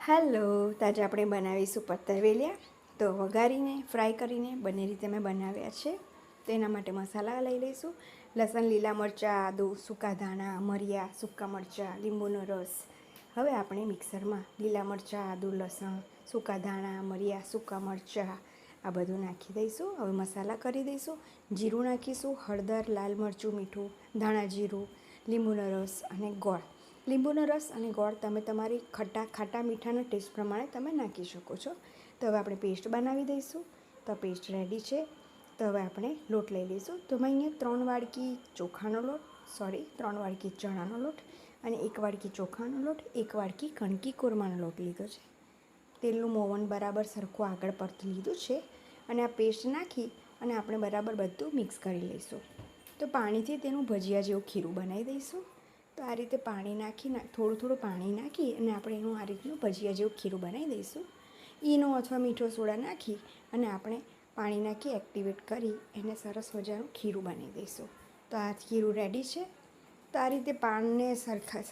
Hello, આજે આપણે બનાવીશું પત્તરવેલિયા. તો વઘારીને ફ્રાય કરીને બંને રીતે મેં બનાવ્યા છે. તો એના માટે મસાલા લઈ લઈશું. લસણ, લીલા મરચાં, આદું, સૂકા ધાણા, મરિયા, સૂકા મરચાં, લીંબુનો રસ. હવે આપણે મિક્સરમાં લીલા મરચાં, આદું, લસણ, સૂકા ધાણા, મરિયા, સૂકા મરચાં આ બધું નાખી દઈશું. હવે મસાલા કરી દઈશું. જીરું નાખીશું, હળદર, લાલ મરચું, મીઠું, ધાણા જીરું, લીંબુનો રસ અને ગોળ. લીંબુનો રસ અને ગોળ તમે તમારી ખાટા મીઠાના ટેસ્ટ પ્રમાણે તમે નાખી શકો છો. તો હવે આપણે પેસ્ટ બનાવી દઈશું. તો પેસ્ટ રેડી છે. તો હવે આપણે લોટ લઈ લઈશું. તો મેં અહીંયા 3 વાડકી ચોખાનો લોટ, 3 વાડકી ચણાનો લોટ અને 1 વાડકી ચોખાનો લોટ, 1 વાડકી કણકી કોરમાનો લોટ લીધો છે. તેલનું મોવન બરાબર સરખું આગળ પરથી લીધું છે અને આ પેસ્ટ નાખી અને આપણે બરાબર બધું મિક્સ કરી લઈશું. તો પાણીથી તેનું ભજીયા જેવું ખીરું બનાવી દઈશું. તો આ રીતે પાણી નાખી થોડું પાણી નાખી અને આપણે એનું આ રીતનું ભજીયા જેવું ખીરું બનાવી દઈશું. ઈનો અથવા મીઠો સોડા નાખી અને આપણે પાણી નાખી એક્ટિવેટ કરી એને સરસ મજાનું ખીરું બનાવી દઈશું. તો આ ખીરું રેડી છે. તો આ રીતે પાનને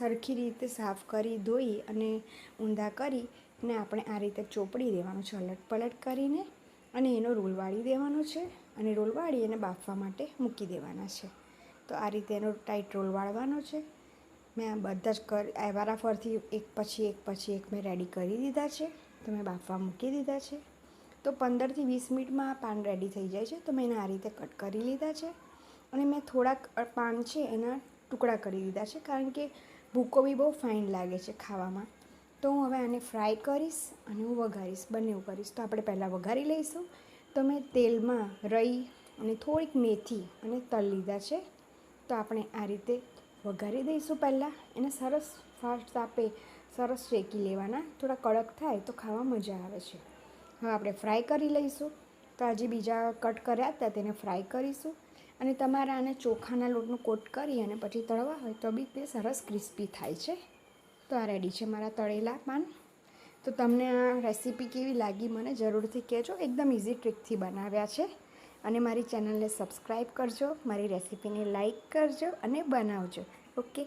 સરખી રીતે સાફ કરી ધોઈ અને ઊંધા કરી અને આપણે આ રીતે ચોપડી દેવાનું છે અલટ પલટ કરીને અને એનો રોલ વાળી દેવાનો છે અને રોલ વાળી એને બાફવા માટે મૂકી દેવાના છે. તો આ રીતે એનો ટાઈટ રોલ વાળવાનો છે. મેં બધા જ વારાફરથી એક પછી એક મેં રેડી કરી દીધા છે. તો મેં બાફવા મૂકી દીધા છે. તો 15થી 20 મિનિટમાં પાન રેડી થઈ જાય છે. તો મેં એને આ રીતે કટ કરી લીધા છે અને મેં થોડાક પાન છે એના ટુકડા કરી દીધા છે કારણ કે ભૂકો બી બહુ ફાઇન લાગે છે ખાવામાં. તો હું હવે આને ફ્રાય કરીશ અને હું વઘારીશ, બંને કરીશ. તો આપણે પહેલાં વઘારી લઈશું. તો મેં તેલમાં રઈ અને થોડીક મેથી અને તલ લીધા છે. તો આપણે આ રીતે વઘારી દઈશું. પહેલાં એને સરસ ફાસ્ટ તાપે સરસ શેકી લેવાના, થોડા કડક થાય તો ખાવા મજા આવે છે. હવે આપણે ફ્રાય કરી લઈશું. તો આજે બીજા કટ કર્યા હતા તેને ફ્રાય કરીશું અને તમારે આને ચોખાના લોટનું કોટ કરી અને પછી તળવા હોય તો બી તે સરસ ક્રિસ્પી થાય છે. તો આ રેડી છે મારા તળેલા પાન. તો તમને આ રેસીપી કેવી લાગી મને જરૂરથી કહેજો. એકદમ ઇઝી ટ્રીકથી બનાવ્યા છે અને મારી ચેનલને સબસ્ક્રાઈબ કરજો, મારી રેસીપીને લાઈક કરજો અને બનાવજો. ઓકે.